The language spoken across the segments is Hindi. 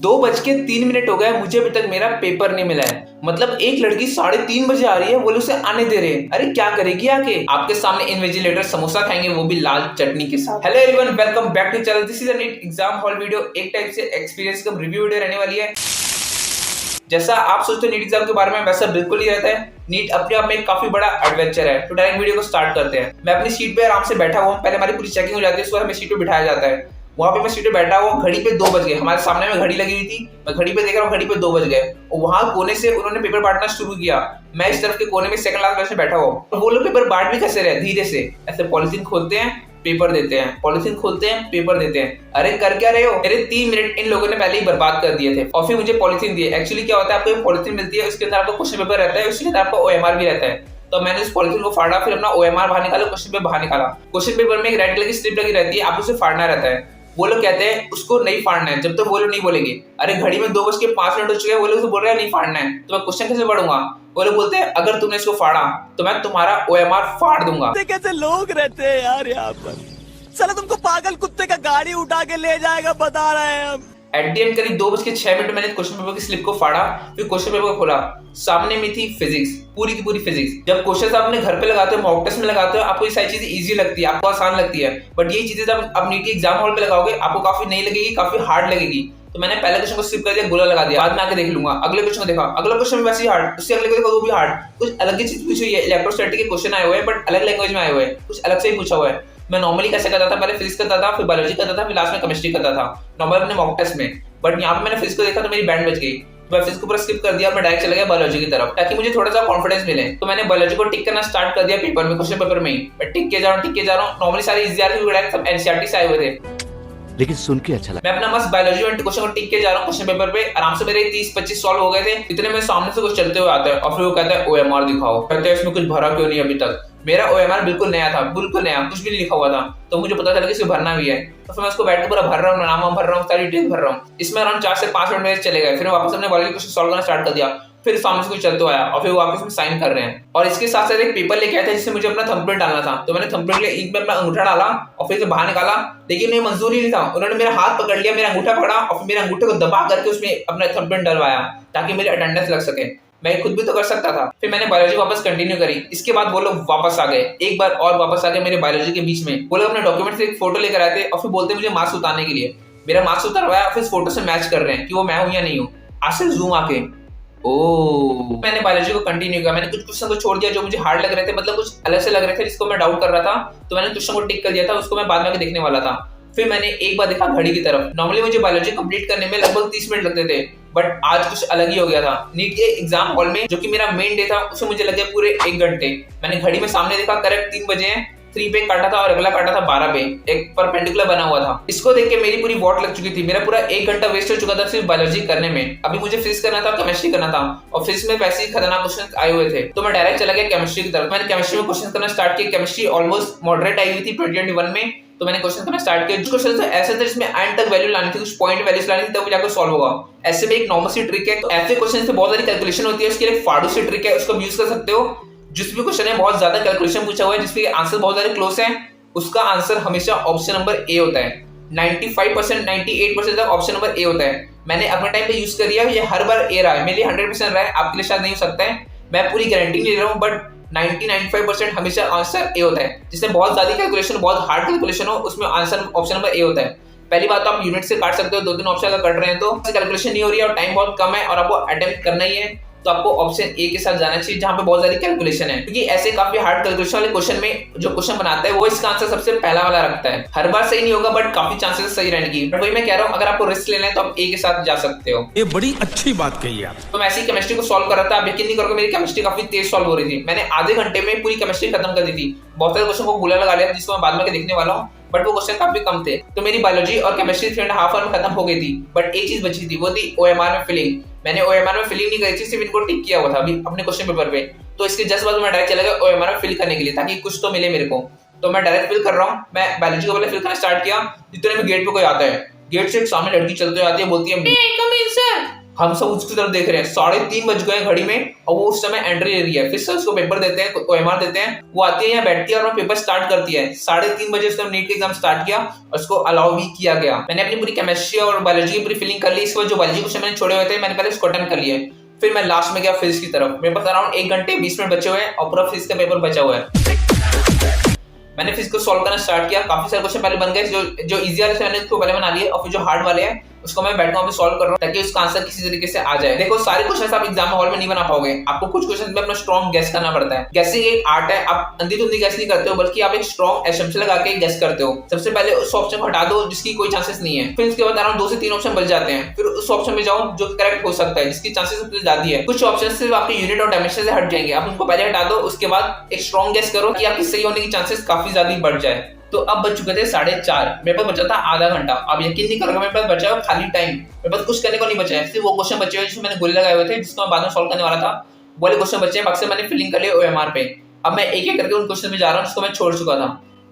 2:03 हो गए, मुझे अभी तक मेरा पेपर नहीं मिला है। मतलब एक लड़की 3:30 बजे आ रही है, बोले उसे आने दे रहे हैं। अरे क्या करेगी आके? आपके सामने इन्विजिलेटर समोसा खाएंगे, वो भी लाल चटनी के साथ। Hello everyone, welcome back to channel. This is a NEET exam hall video. एक टाइप से एक्सपीरियंस का रिव्यू वीडियो रहने वाली है। जैसा आप सोचते हो नीट एग्जाम के बारे में, वैसा बिल्कुल ही रहता है। नीट अपने आप में एक काफी बड़ा एडवेंचर है। तो डायरेक्ट वीडियो को स्टार्ट करते हैं। मैं अपनी सीट पे आराम से बैठा हुआ हूँ। पहले हमारी पूरी चेकिंग हो जाती है, उसके बाद हमें सीट पे बिठाया जाता है। वहां पे मैं सीट पे बैठा हुआ, घड़ी पे 2 बज गए। हमारे सामने में घड़ी लगी हुई थी, मैं घड़ी पे देख रहा हूँ, घड़ी पे 2 बज गए। और वहां कोने से उन्होंने पेपर बांटना शुरू किया। मैं इस तरफ के कोने में सेकंड लास्ट में बैठा हुआ। और वो लोग पेपर बांट भी कैसे रहे, धीरे से ऐसे पॉलिथीन खोलते हैं, पेपर देते हैं, पॉलिथीन खोलते हैं, पेपर देते हैं। अरे कर क्या रहे हो? मेरे 3 मिनट इन लोगों ने पहले ही बर्बाद कर दिए थे। और फिर मुझे पॉलिथीन दिए। एक्चुअली क्या होता है, आपको पॉलिथीन मिलती है, उसके अंदर आपका क्वेश्चन पेपर रहता है, उसके अंदर आपका ओएमआर भी रहता है। तो मैंने उस पॉलिथीन को फाड़ा, फिर अपना ओएमआर बाहर निकाला, क्वेश्चन पेपर बाहर निकाला। क्वेश्चन पेपर में एक रेड कलर की स्ट्रिप लगी रहती है, आप उसे फाड़ना रहता है। वो लोग कहते हैं उसको नहीं फाड़ना है, जब तक वो लोग नहीं बोलेंगे। अरे घड़ी में 2:05 हो चुके हैं, वो लोग बोल रहे हैं नहीं फाड़ना है, तो मैं क्वेश्चन कैसे पढ़ूंगा? वो लोग बोलते हैं अगर तुमने इसको फाड़ा तो मैं तुम्हारा ओएमआर फाड़ दूंगा। कैसे लोग रहते हैं यार यहाँ पर। चलो तुमको पागल कुत्ते का गाड़ी उठा के ले जाएगा, बता रहे हैं हम। एट दी एंड करीब 2:06 मैंने क्वेश्चन पेपर की स्लिप को फाड़ा, फिर क्वेश्चन पेपर को खोला। सामने में थी फिजिक्स, पूरी की पूरी फिजिक्स। जब क्वेश्चन आप अपने घर पे लगाते हो, मॉक टेस्ट में लगाते हो, आपको ये सारी चीजें इजी लगती है, आपको आसान लगती है। बट ये चीजें जब आप नीट के एग्जाम हॉल पे लगाओगे, आपको काफी नहीं लगेगी, काफी हार्ड लगेगी। तो मैंने पहले क्वेश्चन को स्किप कर दिया, गोला लगा दिया, बाद में आके देख लूंगा। अगले क्वेश्चन को देखा, अगला क्वेश्चन भी वैसे ही हार्ड, उससे अगले को देखा, वो भी हार्ड। कुछ अलग ही चीज पूछी हुई है। इलेक्ट्रोस्टैटिक के क्वेश्चन आए हुए हैं, बट अलग लैंग्वेज में आए हुए हैं, कुछ अलग से ही पूछा हुआ है। मैं नॉर्मली कैसे करता था, पहले फिजिक्स करता था, फिर बायोलॉजी करता था, फिर लास्ट में केमिस्ट्री करता था नॉर्मल अपने मॉक टेस्ट में। बट यहाँ पे मैंने फिजिक्स को देखा तो मेरी बैंड बच गई। मैं फिजिक्स को पूरा स्किप कर दिया, मैं डायरेक्ट चला गया बायोलॉजी की तरफ, ताकि मुझे थोड़ा सा कॉन्फिडेंस मिले। तो मैंने बायोलॉजी को टिक करना स्टार्ट कर दिया पेपर में, क्वेश्चन पेपर में ही। मैं टिक के जा रहा हूँ। नॉर्मली सारे इजी आ रहे थे, सब एनसीईआरटी से आए हुए थे, लेकिन सुन के अच्छा लगा। मैं अपना मस्त बायोलॉजी में क्वेश्चन को टिक के जा रहा हूँ। क्वेश्चन पेपर पे आराम से मेरे 30-25 सॉल्व हो गए थे। इतने में सामने से कुछ चलते हुए आता है, और फिर वो कहता है ओएमआर दिखाओ। कहते हैं इसमें कुछ भरा क्यों नहीं अभी तक? मेरा ओएमआर बिल्कुल नया था, बिल्कुल नया, कुछ भी नहीं लिखा हुआ था। तो मुझे पता चला कि इसे भरना भी है। तो फिर मैं उसको बैठ के पूरा भर रहा हूँ, नाम भर रहा हूँ, सारी डिटेल भर रहा हूँ। इसमें अराउंड 4 से 5 मिनट मेरे चले गए। फिर वापस अपने बायोलॉजी क्वेश्चन सॉल्व करना स्टार्ट कर दिया। फिर सामने से कुछ चलते आया, और फिर वो वापस में साइन कर रहे हैं। और इसके साथ साथ एक पेपर लेके आया था, जिससे मुझे अपना थंबप्रिंट डालना था। तो मैंने थंबप्रिंट के लिए इंक में अपना अंगूठा डाला, और फिर से बाहर निकाला। लेकिन ये मंजूर ही नहीं था। उन्होंने मेरा हाथ पकड़ लिया, मेरा अंगूठा पकड़ा, और फिर मेरे अंगूठे को दबा करके उसमें अपना थंबप्रिंट डलवाया, ताकि मेरी अटेंडेंस लग सके। मैं खुद भी तो कर सकता था। फिर मैंने बायोलॉजी वापस कंटिन्यू करी। इसके बाद वो लोग वापस आ गए, एक बार और वापस आ गए मेरे बायोलॉजी के बीच में। वो लोग अपने डॉक्यूमेंट से एक फोटो लेकर आए थे, और फिर बोलते मुझे मार्क्स उतारने के लिए। मेरा मार्क्स उतारवाया, फिर फोटो से मैच कर रहे हैं कि वो मैं हूं या नहीं हूं। आज से जूम आके मैंने बायोलॉजी को कंटिन्यू किया। मैंने कुछ क्वेश्चन को छोड़ दिया जो मुझे हार्ड लग रहे थे, मतलब कुछ अलग से लग रहे थे, जिसको मैं डाउट कर रहा था। तो मैंने क्वेश्चन को टिक कर दिया था, उसको मैं बाद में देखने वाला था। फिर मैंने एक बार देखा घड़ी की तरफ। नॉर्मली मुझे बायोलॉजी कंप्लीट करने में लगभग 30 मिनट लगते थे, बट आज कुछ अलग ही हो गया था। नीट के एग्जाम हॉल में, जो कि मेरा मेन डे था, उसमें मुझे लगे पूरे 1 घंटे। मैंने घड़ी में सामने देखा, करेक्ट 3 बजे हैं। 3 पे काटा था और अगला काटा था 12 पे, एक परपेंडिकुलर बना हुआ था। इसको देख के मेरी पूरी वॉट लग चुकी थी। मेरा पूरा 1 घंटा वेस्ट हो चुका था सिर्फ बायोलॉजी करने में। अभी मुझे फिजिक्स करना था, केमिस्ट्री करना था, और फिजिक्स में वैसे ही खतरनाक क्वेश्चन आए हुए थे। तो मैं डायरेक्ट चला गया केमिस्ट्री की तरफ। मैंने केमिस्ट्री में क्वेश्चन करना स्टार्ट किया। केमिस्ट्री ऑलमोस्ट मॉडरेट आई हुई थी 2021 में। तो मैंने क्वेश्चन करना स्टार्ट किया। जो क्वेश्चन ऐसे थे जिसमें एंड तक वैल्यू लानी थी, कुछ पॉइंट वैल्यूज लानी थी, तब जाकर सॉल्व होगा। ऐसे में एक नॉर्मल सी ट्रिक है। तो ऐसे क्वेश्चन से बहुत सारी कैलकुलेशन होती है, उसके लिए फाड़ू सी ट्रिक है, उसको यूज कर सकते हो। जिस भी क्वेश्चन है बहुत ज्यादा कैलकुलेशन पूछा हुआ है, जिसके आंसर बहुत सारे क्लोज हैं, उसका आंसर हमेशा ऑप्शन नंबर ए होता है। 95%, 98% तक ऑप्शन नंबर ए होता है। मैंने अपने टाइम पे यूज कर लिया, ये हर बार ए रहा है। मेरे लिए 100% रहा है, आपके लिए शायद नहीं हो सकता है। मैं पूरी गारंटी नहीं ले रहा हूँ, बट 90-95% हमेशा आंसर ए होता है। जिसमें बहुत ज्यादा कैलकुलेशन, बहुत हार्ड कैलकुलेशन हो, उसमें आंसर ऑप्शन नंबर ए होता है। पहली बात तो आप यूनिट से काट सकते हो, 2-3 ऑप्शन अगर कट रहे हैं तो कैलकुलेशन नहीं हो रही है और टाइम बहुत कम है और आपको अटेम्प्ट करना ही है, तो आपको ऑप्शन ए के साथ जाना चाहिए, जहां पे बहुत ज्यादा कैलकुलेशन है। क्योंकि ऐसे काफी हार्ड कैलकुलेशन वाले क्वेश्चन में जो क्वेश्चन बनाता है, वो इसका आंसर सबसे पहला वाला रखता है। हर बार सही नहीं होगा, बट काफी चांसेस सही रहने की। बट वही मैं कह रहा हूँ, अगर आपको रिस्क लेना है तो आप ए के साथ जा सकते हो। ये बड़ी अच्छी बात कही आप। तो मैं ऐसी केमिस्ट्री को सॉल्व कर रहा था। आप यकीन नहीं करोगे, मेरी केमिस्ट्री काफी तेज सॉल्व हो रही थी। मैंने आधे घंटे में पूरी केमिस्ट्री खत्म कर दी थी। बहुत सारे क्वेश्चन को गोला लगा लिया, जिसको मैं बाद में देखने वाला हूँ, बट वो क्वेश्चन काफी कम थे। तो मेरी बायोलॉजी और केमिस्ट्री 3.5 आवर में खत्म हो गई थी। बट एक चीज बची थी, वो थी ओएमआर में फिलिंग। मैंने ओएमआर में फिलिंग नहीं करी थी, सिर्फ इनको टिक किया हुआ था अभी अपने क्वेश्चन पेपर पे। तो इसके जस्ट बाद मैं डायरेक्ट चला गया ओएमआर में फिल करने के लिए, ताकि कुछ तो मिले मेरे को। तो मैं डायरेक्ट फिल कर रहा हूँ। मैं बायोलॉजी को पहले फिल करना स्टार्ट किया। जितने में गेट पे कोई आता है, गेट से एक सामने लड़की चलते आती है, बोलती है कम इन सर। हम सब उसकी तरफ देख रहे हैं, 3:30 बज गए घड़ी में और वो उस समय एंट्री ले रही है। फिर से उसको पेपर देते हैं, OMR देते हैं, वो आती है यहाँ बैठती है और पेपर स्टार्ट करती है। 3:30 बजे उसने नीट का एग्जाम स्टार्ट किया और उसको अलाउ भी किया गया। मैंने अपनी पूरी केमिस्ट्री और बायोलॉजी की पूरी फीलिंग कर ली। इसके बाद जो बायोलॉजी क्वेश्चन मैंने छोड़े हुए थे मैंने पहले उसको अटेंड कर लिए। फिर मैं लास्ट में गया फिजिक्स की तरफ। मेरे पास अराउंड 1 घंटे 20 मिनट बचे हुए हैं और पूरा फिजिक्स का पेपर बचा हुआ है। मैंने फिजिक्स को सॉल्व करना स्टार्ट किया। काफी सारे क्वेश्चन पहले बन गए, जो इजी वाले मैंने उसको पहले बना लिए और फिर जो हार्ड वाले हैं उसको मैं बैठा हूं सॉल्व कर रहा हूं ताकि उसका आंसर किसी तरीके से आ जाए। देखो सारे क्वेश्चन आप एग्जाम हॉल में नहीं बना पाओगे, आपको कुछ क्वेश्चन में अपना स्ट्रॉन्ग गेस करना पड़ता है। गेसिंग एक आर्ट है, आप अंधी-धुंधी गेस नहीं करते हो बल्कि आप एक स्ट्रॉन्ग असम्पशन लगा के गेस करते हो। सबसे पहले उस ऑप्शन को हटा दो जिसकी कोई चांसेस नहीं है, फिर उसके बाद अराउंड 2 से 3 ऑप्शन बच जाते हैं। फिर उस ऑप्शन में जाओ जो करेक्ट हो सकता है, जिसकी चांसेस सबसे ज्यादा है। कुछ ऑप्शन सिर्फ आपके यूनिट और डायमेंशन से हट जाएंगे, आप उनको पहले हटा दो, उसके बाद एक स्ट्रॉन्ग गेस करो कि आपकी सही होने की चांसेस काफी ज्यादा बढ़ जाए। तो अब बच चुके थे 4:30, मेरे पास बचा था आधा घंटा। अब यकीन नहीं करोगे मेरे पास बचा हुआ खाली टाइम, मेरे पास कुछ करने को नहीं बचा है। सिर्फ वो क्वेश्चन बचे हुए जिसमें मैंने गोले लगाए हुए थे, जिसको मैं बाद में सॉल्व करने वाला था, वो वाले क्वेश्चन बचे हैं। अक्सर मैंने फिलिंग कर लिया OMR पे। अब मैं एक एक करके उन क्वेश्चन में जा रहा हूँ जिसको मैं छोड़ चुका था।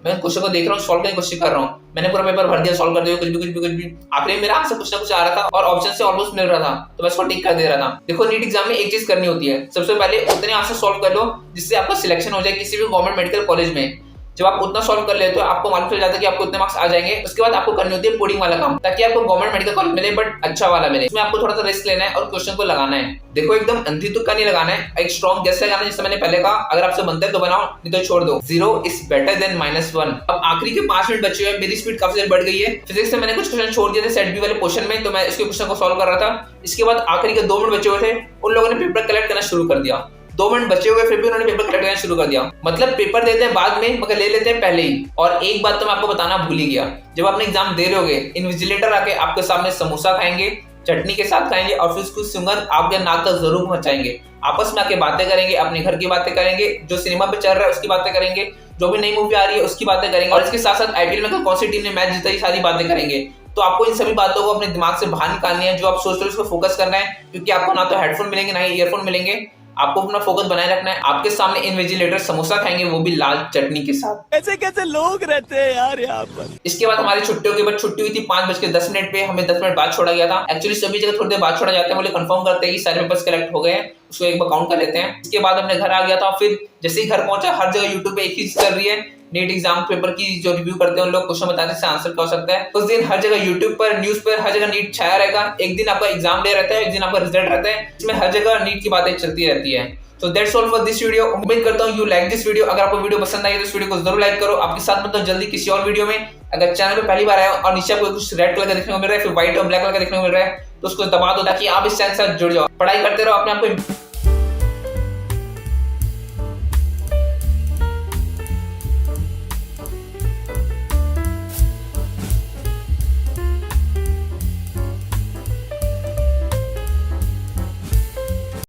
मैं क्वेश्चन को देख रहा हूँ, सॉल्व करने की कोशिश कर रहा हूँ। मैंने पूरा पेपर भर दिया, सॉल्व कर दिया, कुछ भी। आखिर मेरा आंसर कुछ ना कुछ आ रहा था और ऑप्शन से ऑलमोस्ट मिल रहा था, तो मैं इसको टिक कर दे रहा था। देखो नीट एग्जाम में एक चीज करनी होती है, सबसे पहले उतने आंसर सॉल्व कर लो जिससे आपका सिलेक्शन हो जाए किसी भी गवर्नमेंट मेडिकल कॉलेज में। जब आप उतना सॉल्व कर लेते हो आपको मालूम चल जाता है कि आपको इतने मार्क्स आ जाएंगे। उसके बाद आपको करनी होती है कोडिंग वाला काम, ताकि आपको गवर्नमेंट मेडिकल कॉलेज मिले बट अच्छा वाला मिले। इसमें आपको थोड़ा सा रिस्क लेना है और क्वेश्चन को लगाना है। देखो एकदम अंधी तुक्का नहीं लगाना है, एक स्ट्रॉन्ग गेस लगाना है। जैसे मैंने पहले कहा, अगर आपसे बनता है तो बनाओ, नहीं तो छोड़ दो। 0 is better than -1। अब आखिरी के 5 मिनट बचे हुए, मेरी स्पीड काफी बढ़ गई है। फिजिक्स से मैंने कुछ क्वेश्चन छोड़ दिए थे सेट बी वाले पोर्शन में, तो मैं इसके क्वेश्चन को सॉल्व कर रहा था। इसके बाद आखिरी के 2 मिनट बचे हुए थे, उन लोगों ने पेपर कलेक्ट करना शुरू कर दिया। 2 मिनट बचे हुए फिर भी उन्होंने पेपर कलेक्ट करना शुरू कर दिया। मतलब पेपर देते हैं बाद में मगर ले लेते हैं पहले ही। और एक बात तो मैं आपको बताना भूल ही गया, जब आपने एग्जाम दे रहे होगे इन्विजिलेटर आके आपके सामने समोसा खाएंगे, चटनी के साथ खाएंगे और फिर उसकी सुगंध आपके नाक तक जरूर पहुंचाएंगे। आपस में आके बातें करेंगे, अपने घर की बातें करेंगे, जो सिनेमा पे चल रहा है उसकी बातें करेंगे, जो भी नई मूवी आ रही है उसकी बातें करेंगे और इसके साथ साथ IPL में कौन सी टीम ने मैच जीता, ये सारी बातें करेंगे। तो आपको इन सभी बातों को अपने दिमाग से बाहर निकालनी है। जो आप सोच रहे हो उसको फोकस करना है, क्योंकि आपको ना तो हेडफोन मिलेंगे ना ही ईयरफोन मिलेंगे। आपको अपना फोकस बनाए रखना है। आपके सामने इन्विजिलेटर समोसा खाएंगे, वो भी लाल चटनी के साथ। ऐसे कैसे लोग रहते हैं यार यहाँ पर। इसके बाद हमारी छुट्टियों के बाद छुट्टी हुई थी 5:10 पे, हमें 10 मिनट बाद छोड़ा गया था। एक्चुअली सभी जगह थोड़ी देर बाद छोड़ा जाता है, बोले कंफर्म करते हैं कि सारे पेपर्स कलेक्ट हो गए हैं, उसको एक बार काउंट कर लेते हैं। इसके बाद अपने घर आ गया था। फिर जैसे ही घर पहुंचा, हर जगह यूट्यूब पे एक ही चीज चल रही है, नीट एग्जाम पेपर की जो रिव्यू करते हैं उन लोग क्वेश्चन बताते हैं आंसर क्या हो सकता है। उस दिन हर जगह यूट्यूब पर, न्यूज पर, हर जगह नीट छाया रहेगा। एक दिन आपका एग्जाम डे रहता है, एक दिन आपका रिजल्ट रहता है, इसमें हर जगह नीट की बातें चलती रहती है। So that's all for this video। उम्मीद करता हूँ you like this video। अगर आपको वीडियो पसंद आई तो इस वीडियो को जरूर लाइक करो। आपके साथ मतलब जल्दी किसी और वीडियो में। अगर चैनल पे पहली बार आए और नीचे आपको कुछ रेड कलर का देखने को मिल रहा है, फिर व्हाइट और ब्लैक कलर का देखने को मिल रहा है, तो उसको दबा दो ताकि आप इस चैनल के साथ जुड़ जाओ। पढ़ाई करते रहो, अपने आप को